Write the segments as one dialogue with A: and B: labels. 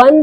A: 1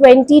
A: 20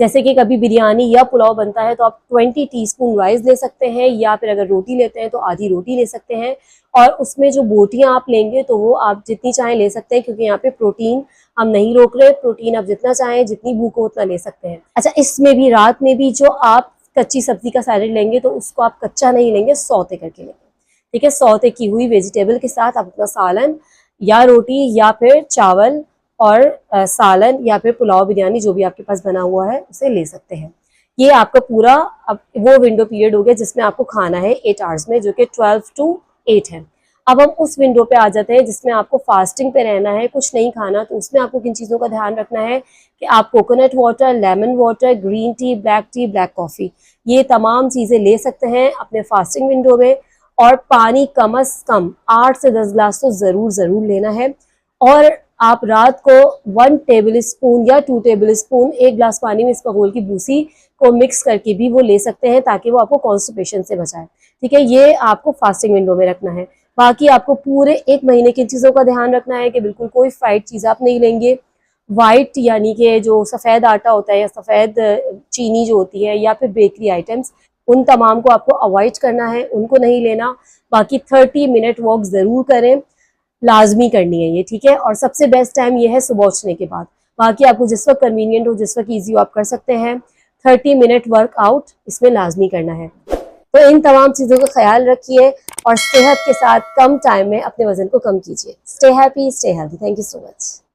A: जैसे कि कभी बिरयानी या पुलाव बनता है तो आप 20 टीस्पून राइस ले सकते हैं, या फिर अगर रोटी लेते हैं तो आधी रोटी ले सकते हैं। और उसमें जो बोटियां आप लेंगे तो वो आप जितनी चाहें ले सकते हैं, क्योंकि यहाँ पे प्रोटीन हम नहीं रोक रहे, प्रोटीन आप जितना चाहें, जितनी भूख हो उतना ले सकते हैं। अच्छा, इसमें भी रात में भी जो आप कच्ची सब्जी का सैलेड लेंगे तो उसको आप कच्चा नहीं लेंगे, सौते करके लेंगे, ठीक है। सौते की हुई वेजिटेबल के साथ आप अपना सालन या रोटी या फिर चावल और सालन या फिर पुलाव बिरयानी जो भी आपके पास बना हुआ है उसे ले सकते हैं। ये आपका पूरा अब वो विंडो पीरियड हो गया जिसमें आपको खाना है 8 आवर्स में, जो कि 12 to 8 है। अब हम उस विंडो पे आ जाते हैं जिसमें आपको फास्टिंग पे रहना है, कुछ नहीं खाना। तो उसमें आपको किन चीज़ों का ध्यान रखना है कि आप coconut water, lemon water, green tea, black coffee, ये तमाम चीज़ें ले सकते हैं अपने फास्टिंग विंडो में। और पानी कम अज़ कम 8 से 10 ग्लास तो ज़रूर लेना है। और आप रात को 1 टेबल स्पून या 2 टेबल स्पून 1 ग्लास पानी में इसबगोल की भूसी को मिक्स करके भी वो ले सकते हैं, ताकि वो आपको कॉन्स्टिपेशन से बचाए, ठीक है। ये आपको फास्टिंग विंडो में रखना है। बाकी आपको पूरे 1 महीने की चीज़ों का ध्यान रखना है कि बिल्कुल कोई फ्राइड चीज़ आप नहीं लेंगे। वाइट यानी कि जो सफ़ेद आटा होता है या सफ़ेद चीनी जो होती है, या फिर बेकरी आइटम्स, उन तमाम को आपको अवॉइड करना है, उनको नहीं लेना। बाकी 30 मिनट वॉक ज़रूर करें, लाजमी करनी है ये, ठीक है। और सबसे बेस्ट टाइम ये है सुबह उठने के बाद। बाकी आपको जिस वक्त कन्वीनियंट हो, जिस वक्त ईजी हो, आप कर सकते हैं। 30 मिनट वर्कआउट इसमें लाजमी करना है। तो इन तमाम चीज़ों का ख्याल रखिए और सेहत के साथ कम टाइम में अपने वजन को कम कीजिए। Stay happy, stay healthy. Thank you so much.